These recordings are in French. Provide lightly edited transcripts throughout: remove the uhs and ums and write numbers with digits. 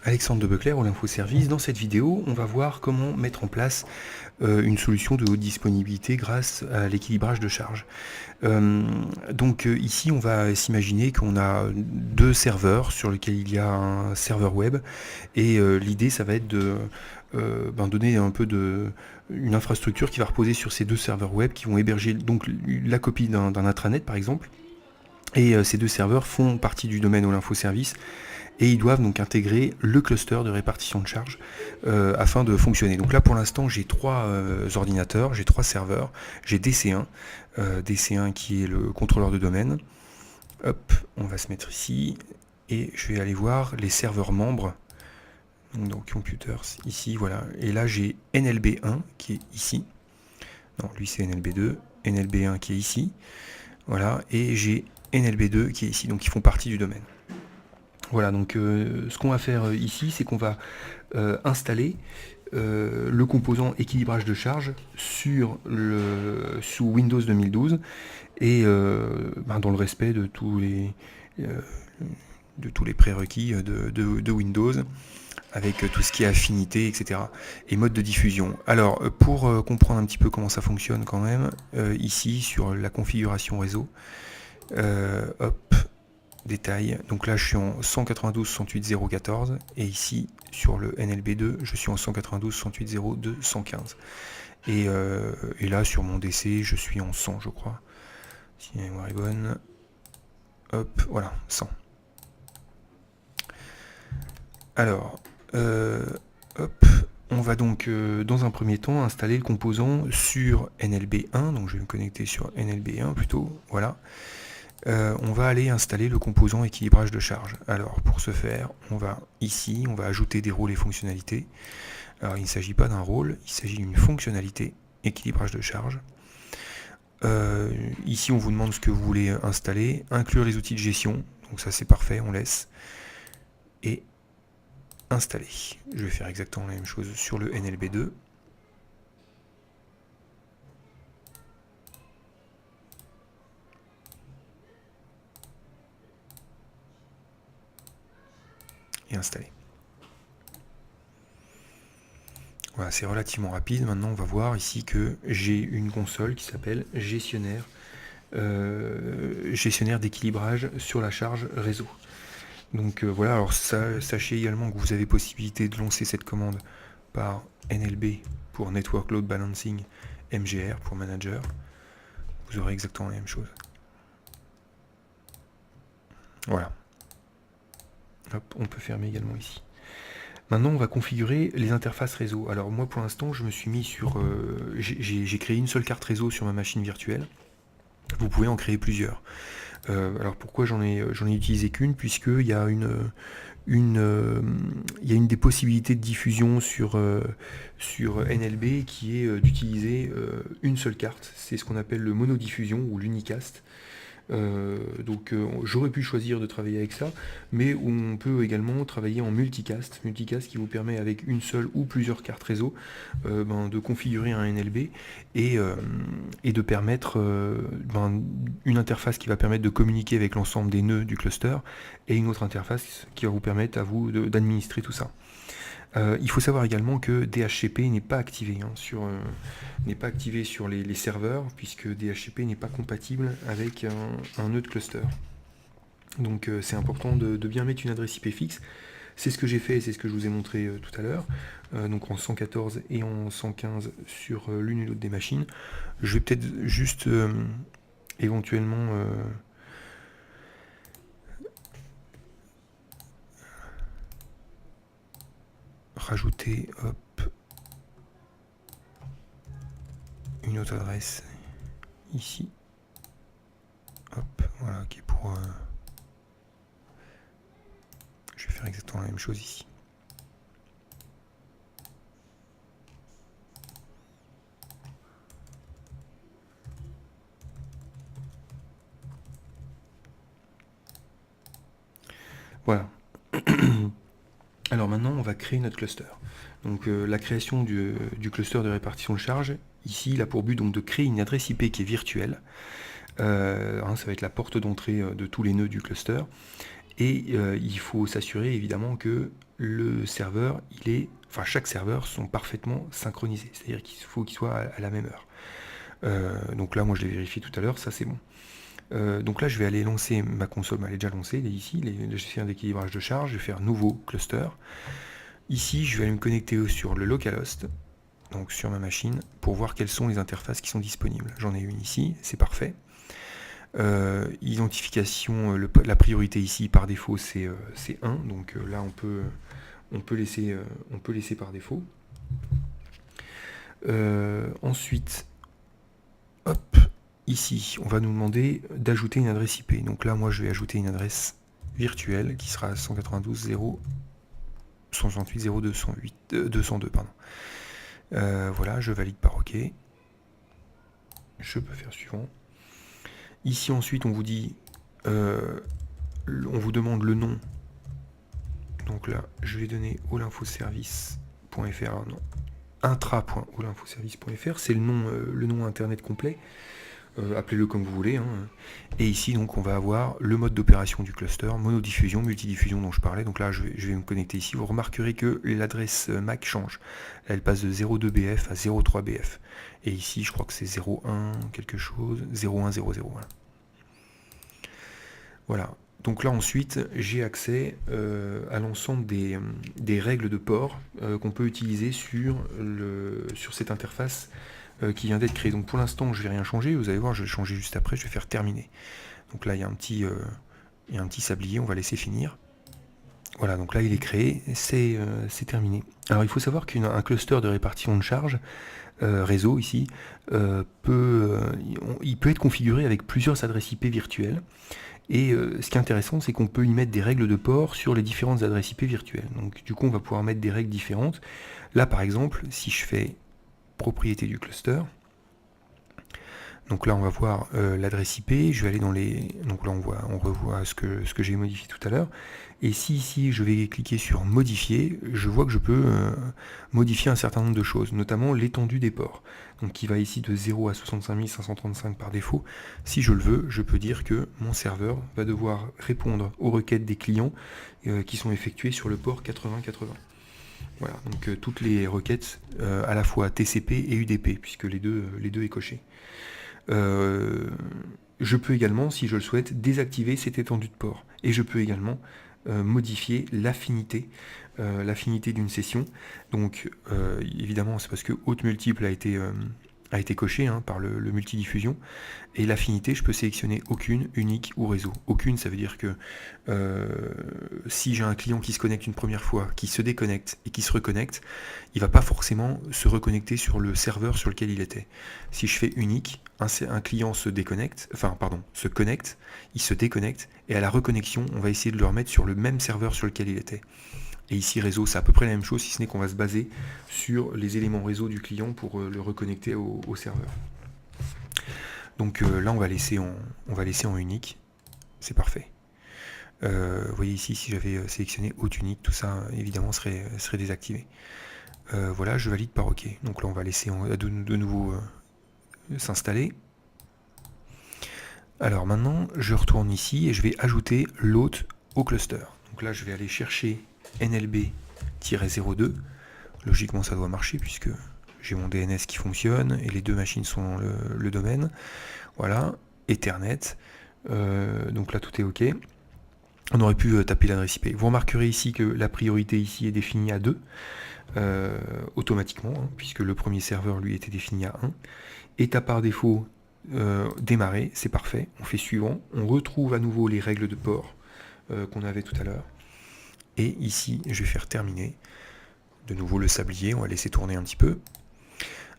Alexandre de Becler, au l'infoservice. Dans cette vidéo, on va voir comment mettre en place une solution de haute disponibilité grâce à l'équilibrage de charge. Ici, on va s'imaginer qu'on a deux serveurs sur lesquels il y a un serveur web et l'idée, ça va être de donner un peu une infrastructure qui va reposer sur ces deux serveurs web qui vont héberger donc la copie d'un intranet par exemple. Et ces deux serveurs font partie du domaine au l'infoservice et ils doivent donc intégrer le cluster de répartition de charge afin de fonctionner. Donc là pour l'instant j'ai trois ordinateurs, j'ai trois serveurs, j'ai DC1, DC1 qui est le contrôleur de domaine. Hop, on va se mettre ici et je vais aller voir les serveurs membres. Donc computers ici, voilà. Et là j'ai NLB1 qui est ici. Non, lui c'est NLB2, NLB1 qui est ici. Voilà, et j'ai NLB2 qui est ici, donc ils font partie du domaine. Voilà, donc ce qu'on va faire ici, c'est qu'on va installer le composant équilibrage de charge sous Windows 2012 et dans le respect de tous les prérequis de Windows, avec tout ce qui est affinité, etc. et mode de diffusion. Alors, pour comprendre un petit peu comment ça fonctionne quand même, ici sur la configuration réseau, hop, détail, donc là je suis en 192.168.0.14 et ici sur le NLB2 je suis en 192.168.0.2.115 et là sur mon DC je suis en 100 je crois, si la mémoire est bonne, hop, voilà, 100. Alors, hop, on va donc dans un premier temps installer le composant sur NLB1, donc je vais me connecter sur NLB1 plutôt, voilà. On va aller installer le composant équilibrage de charge. Alors pour ce faire, on va ici, on va ajouter des rôles et fonctionnalités. Alors il ne s'agit pas d'un rôle, il s'agit d'une fonctionnalité équilibrage de charge. Ici on vous demande ce que vous voulez installer, inclure les outils de gestion, donc ça c'est parfait, on laisse, et installer. Je vais faire exactement la même chose sur le NLB2. Et installer. Voilà, c'est relativement rapide. Maintenant, on va voir ici que j'ai une console qui s'appelle gestionnaire d'équilibrage sur la charge réseau. Donc voilà, alors sachez également que vous avez possibilité de lancer cette commande par NLB pour Network Load Balancing, MGR pour Manager. Vous aurez exactement la même chose. Voilà. Hop, on peut fermer également ici. Maintenant, on va configurer les interfaces réseau. Alors moi, pour l'instant, je me suis mis sur... j'ai créé une seule carte réseau sur ma machine virtuelle. Vous pouvez en créer plusieurs. Alors pourquoi j'en ai utilisé qu'une, puisqu'il y a il y a une des possibilités de diffusion sur NLB qui est d'utiliser une seule carte. C'est ce qu'on appelle le monodiffusion ou l'unicast. J'aurais pu choisir de travailler avec ça, mais on peut également travailler en multicast qui vous permet avec une seule ou plusieurs cartes réseau de configurer un NLB et de permettre une interface qui va permettre de communiquer avec l'ensemble des nœuds du cluster et une autre interface qui va vous permettre à vous d'administrer tout ça. Il faut savoir également que DHCP n'est pas activé sur les serveurs, puisque DHCP n'est pas compatible avec un nœud de cluster. Donc c'est important de bien mettre une adresse IP fixe. C'est ce que j'ai fait et c'est ce que je vous ai montré tout à l'heure. Donc en 114 et en 115 sur l'une et l'autre des machines. Je vais peut-être juste éventuellement... rajouter une autre adresse ici, hop, voilà, qui est pour je vais faire exactement la même chose ici. Voilà. Alors maintenant, on va créer notre cluster. Donc la création du cluster de répartition de charge, ici, il a pour but donc de créer une adresse IP qui est virtuelle. Ça va être la porte d'entrée de tous les nœuds du cluster. Et il faut s'assurer évidemment que le serveur, chaque serveur sont parfaitement synchronisés, c'est-à-dire qu'il faut qu'ils soient à la même heure. Donc là, moi je l'ai vérifié tout à l'heure, ça c'est bon. Donc là, je vais aller lancer ma console, elle est déjà lancée, elle est ici, je fais un équilibrage de charge, je vais faire nouveau cluster. Ici, je vais aller me connecter sur le localhost, donc sur ma machine, pour voir quelles sont les interfaces qui sont disponibles. J'en ai une ici, c'est parfait. Identification, la priorité ici par défaut c'est 1, donc là on peut laisser par défaut. Ensuite, hop, ici on va nous demander d'ajouter une adresse IP. Donc là moi je vais ajouter une adresse virtuelle qui sera 192.0.168.0.202, pardon. Voilà, je valide par OK. Je peux faire suivant. Ici ensuite on vous dit, on vous demande le nom. Donc là je vais donner allinfoservice.fr, non, intra.allinfoservice.fr, c'est le nom internet complet. Appelez-le comme vous voulez, hein. Et ici donc on va avoir le mode d'opération du cluster, monodiffusion, multidiffusion dont je parlais. Donc là je vais me connecter ici, vous remarquerez que l'adresse MAC change, là, elle passe de 0.2bf à 0.3bf, et ici je crois que c'est 0.1 quelque chose, 0.1.0.0, voilà. Donc là ensuite j'ai accès à l'ensemble des règles de port qu'on peut utiliser sur cette interface qui vient d'être créée. Donc pour l'instant je ne vais rien changer, vous allez voir je vais changer juste après, je vais faire terminer. Donc là il y a un petit sablier, on va laisser finir. Voilà, donc là il est créé, c'est terminé. Alors il faut savoir qu'un cluster de répartition de charge réseau ici il peut être configuré avec plusieurs adresses IP virtuelles. Et ce qui est intéressant, c'est qu'on peut y mettre des règles de port sur les différentes adresses IP virtuelles. Donc du coup, on va pouvoir mettre des règles différentes. Là, par exemple, si je fais propriété du cluster, donc là, on va voir l'adresse IP. Je vais aller dans les... Donc là, on revoit ce que j'ai modifié tout à l'heure. Et si ici, je vais cliquer sur modifier, je vois que je peux modifier un certain nombre de choses, notamment l'étendue des ports. Donc qui va ici de 0 à 65 535 par défaut. Si je le veux, je peux dire que mon serveur va devoir répondre aux requêtes des clients qui sont effectuées sur le port 8080. Voilà, donc toutes les requêtes à la fois TCP et UDP, puisque les deux est coché. Je peux également, si je le souhaite, désactiver cette étendue de port. Et je peux également modifier l'affinité d'une session. Donc évidemment c'est parce que hôte multiple a été coché par le multidiffusion. Et l'affinité, je peux sélectionner aucune, unique ou réseau. Aucune, ça veut dire que si j'ai un client qui se connecte une première fois, qui se déconnecte et qui se reconnecte, il ne va pas forcément se reconnecter sur le serveur sur lequel il était. Si je fais unique, un client se connecte, il se déconnecte, et à la reconnexion, on va essayer de le remettre sur le même serveur sur lequel il était. Et ici réseau, c'est à peu près la même chose, si ce n'est qu'on va se baser sur les éléments réseau du client pour le reconnecter au serveur. Donc là on va laisser en unique, c'est parfait. Vous voyez ici, si j'avais sélectionné hôte unique, tout ça évidemment serait désactivé. Voilà, je valide par OK. Donc là on va laisser de nouveau s'installer. Alors maintenant je retourne ici et je vais ajouter l'hôte au cluster. Donc là je vais aller chercher NLB-02. Logiquement ça doit marcher puisque j'ai mon DNS qui fonctionne et les deux machines sont dans le domaine. Voilà, Ethernet. Donc là tout est OK. On aurait pu taper l'adresse IP. Vous remarquerez ici que la priorité ici est définie à 2 automatiquement, puisque le premier serveur lui était défini à 1. État par défaut démarrer, c'est parfait. On fait suivant. On retrouve à nouveau les règles de port qu'on avait tout à l'heure. Et ici, je vais faire terminer. De nouveau le sablier, on va laisser tourner un petit peu.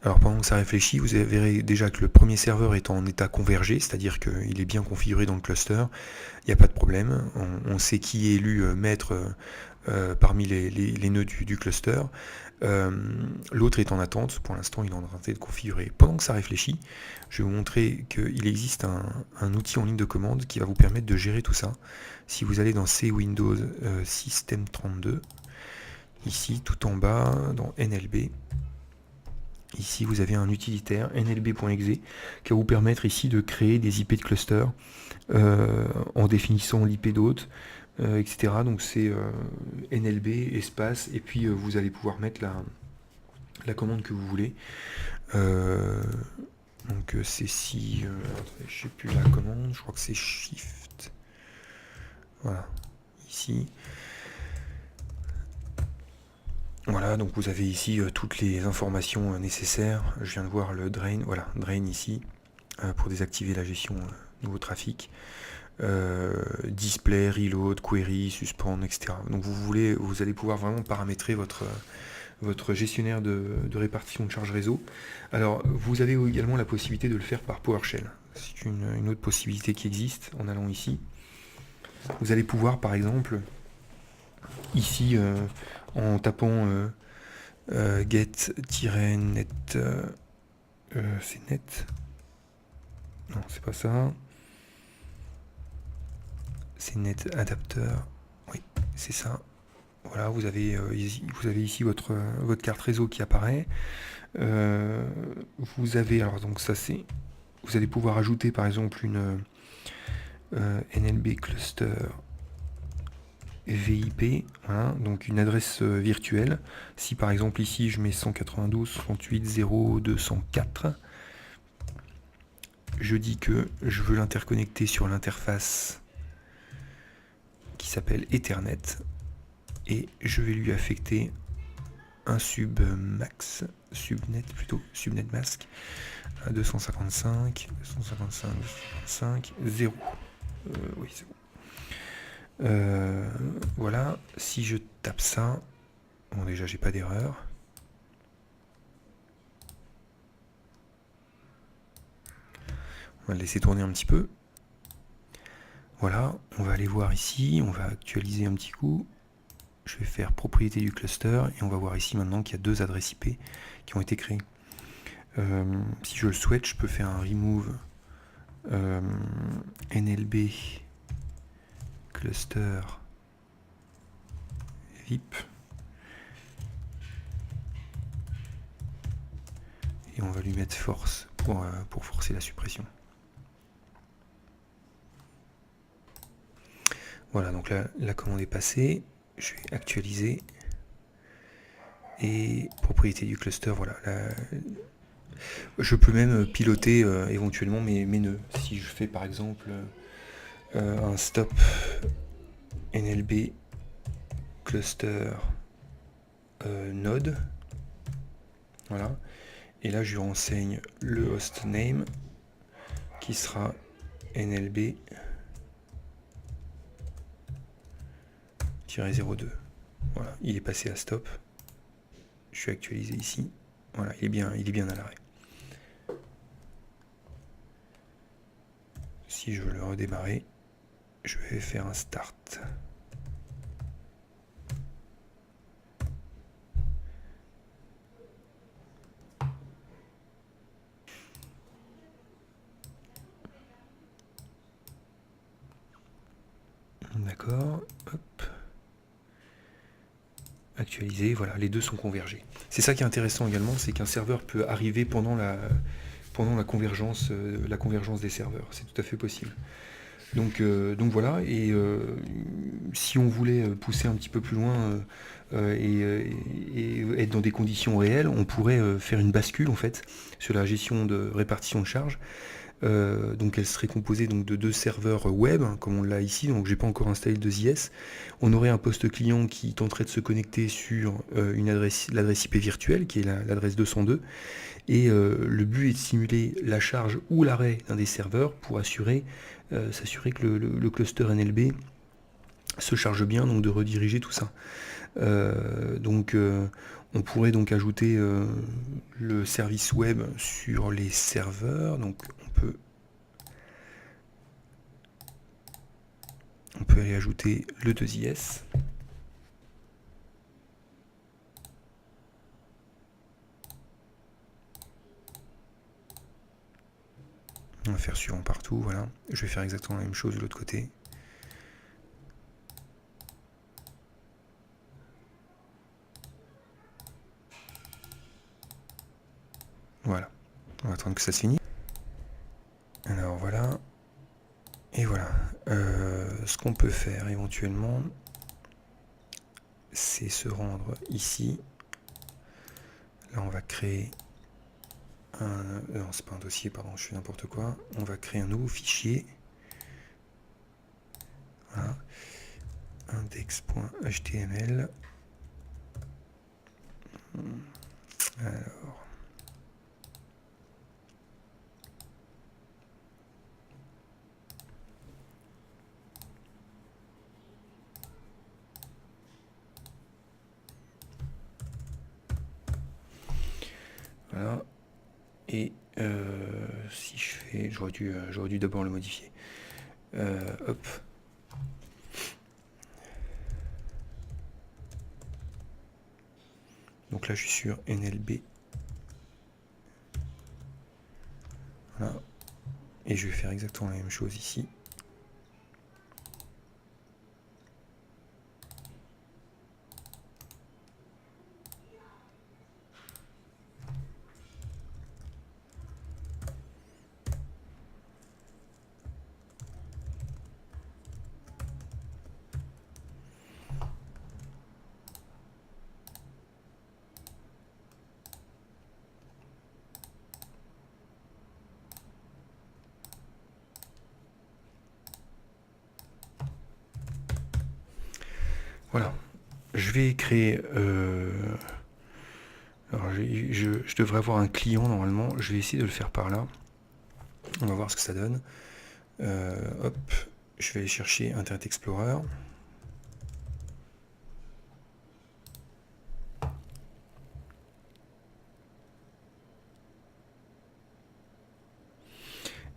Alors pendant que ça réfléchit, vous verrez déjà que le premier serveur est en état convergé, c'est-à-dire qu'il est bien configuré dans le cluster, il n'y a pas de problème, on sait qui est élu maître parmi les nœuds du cluster. L'autre est en attente, pour l'instant il est en train de configurer. Pendant que ça réfléchit, je vais vous montrer qu'il existe un outil en ligne de commande qui va vous permettre de gérer tout ça. Si vous allez dans C Windows System 32, ici tout en bas dans NLB, ici vous avez un utilitaire nlb.exe qui va vous permettre ici de créer des IP de cluster en définissant l'IP d'hôte, etc. Donc c'est NLB, espace, et puis vous allez pouvoir mettre la commande que vous voulez. Donc c'est si... attendez, je sais plus la commande, je crois que c'est Shift. Voilà, ici. Voilà, donc vous avez ici toutes les informations nécessaires. Je viens de voir le drain, voilà, drain ici, pour désactiver la gestion nouveau trafic. Display, reload, query, suspend, etc. Donc vous allez pouvoir vraiment paramétrer votre gestionnaire de répartition de charge réseau. Alors vous avez également la possibilité de le faire par PowerShell. C'est une autre possibilité qui existe en allant ici. Vous allez pouvoir par exemple ici en tapant get-net, c'est net, non c'est pas ça, c'est net adapteur, oui c'est ça. Voilà, vous avez ici votre carte réseau qui apparaît. Vous avez, alors donc ça c'est, vous allez pouvoir ajouter par exemple une NLB cluster VIP, voilà, donc une adresse virtuelle. Si par exemple ici je mets 192.168.0.204, je dis que je veux l'interconnecter sur l'interface qui s'appelle Ethernet et je vais lui affecter un subnet mask à 255.255.0. Oui, c'est bon. Voilà, si je tape ça, bon déjà j'ai pas d'erreur. On va le laisser tourner un petit peu. Voilà, on va aller voir ici, on va actualiser un petit coup. Je vais faire propriété du cluster et on va voir ici maintenant qu'il y a deux adresses IP qui ont été créées. Si je le souhaite, je peux faire un remove NLB cluster VIP et on va lui mettre force pour forcer la suppression. Voilà, donc là la commande est passée, je vais actualiser et propriété du cluster, voilà. Je peux même piloter éventuellement mes nœuds. Si je fais par exemple un stop NLB cluster node, voilà, et là je lui renseigne le hostname qui sera NLB 02. Voilà, il est passé à stop. Je suis actualisé ici. Voilà, il est bien à l'arrêt. Si je veux le redémarrer, je vais faire un start. D'accord, hop. Actualiser, voilà, les deux sont convergés. C'est ça qui est intéressant également, c'est qu'un serveur peut arriver pendant la convergence des serveurs. C'est tout à fait possible. Donc voilà, et si on voulait pousser un petit peu plus loin et être dans des conditions réelles, on pourrait faire une bascule en fait sur la gestion de répartition de charge. Donc elle serait composée donc de deux serveurs web, hein, comme on l'a ici, donc j'ai pas encore installé de 2IS. On aurait un poste client qui tenterait de se connecter sur l'adresse IP virtuelle, qui est l'adresse 202, et le but est de simuler la charge ou l'arrêt d'un des serveurs pour s'assurer que le cluster NLB se charge bien, donc de rediriger tout ça. On pourrait donc ajouter le service web sur les serveurs, donc on peut aller ajouter le 2IS. On va faire suivant partout, voilà. Je vais faire exactement la même chose de l'autre côté. Voilà. On va attendre que ça se finisse. Alors voilà. Et voilà. Ce qu'on peut faire éventuellement, c'est se rendre ici. Là, on va créer un... non, c'est pas un dossier, pardon, je fais n'importe quoi. On va créer un nouveau fichier. Voilà. Index.html. Alors... Voilà. Et si je fais... J'aurais dû d'abord le modifier. Hop. Donc là, je suis sur NLB. Voilà. Et je vais faire exactement la même chose ici. Voilà, je vais créer... alors je devrais avoir un client normalement, je vais essayer de le faire par là. On va voir ce que ça donne. Hop, je vais aller chercher Internet Explorer.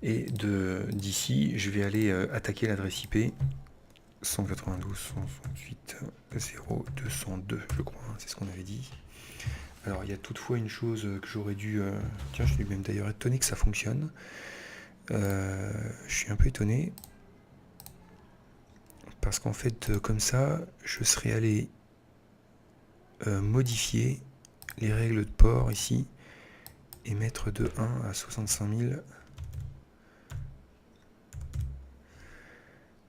Et d'ici, je vais aller attaquer l'adresse IP 192.168.0.202, je crois, hein, c'est ce qu'on avait dit. Alors il y a toutefois une chose que j'aurais dû... tiens, je suis même d'ailleurs étonné que ça fonctionne. Je suis un peu étonné. Parce qu'en fait, comme ça, je serais allé modifier les règles de port ici et mettre de 1 à 65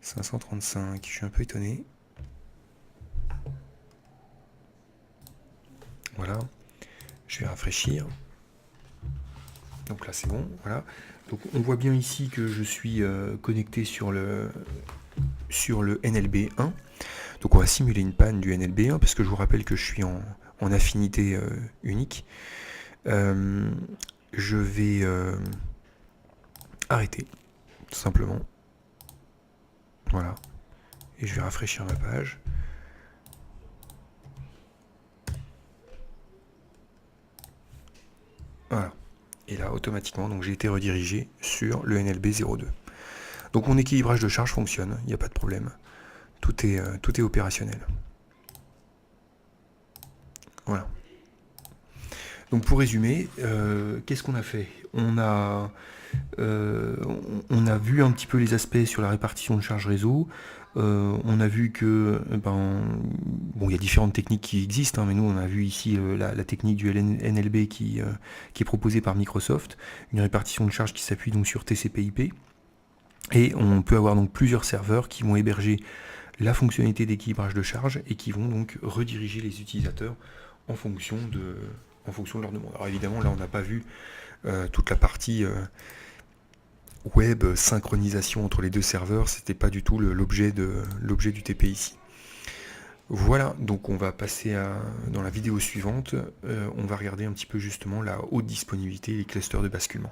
535. Je suis un peu étonné. Voilà. Je vais rafraîchir. Donc là, c'est bon. Voilà. Donc on voit bien ici que je suis connecté sur le NLB1. Donc on va simuler une panne du NLB1 parce que je vous rappelle que je suis en affinité unique. Je vais arrêter, tout simplement. Voilà. Et je vais rafraîchir ma page. Voilà. Et là, automatiquement, donc j'ai été redirigé sur le NLB02. Donc mon équilibrage de charge fonctionne, il n'y a pas de problème. Tout est opérationnel. Voilà. Donc pour résumer, qu'est-ce qu'on a fait ? On a vu un petit peu les aspects sur la répartition de charge réseau. On a vu que il y a différentes techniques qui existent, hein, mais nous on a vu ici la technique du NLB qui est proposée par Microsoft, une répartition de charge qui s'appuie donc sur TCP/IP. Et on peut avoir donc plusieurs serveurs qui vont héberger la fonctionnalité d'équilibrage de charge et qui vont donc rediriger les utilisateurs en fonction de leur demande. Alors évidemment, là on n'a pas vu toute la partie web, synchronisation entre les deux serveurs, c'était pas du tout l'objet du TP ici. Voilà, donc on va passer dans la vidéo suivante, on va regarder un petit peu justement la haute disponibilité et les clusters de basculement.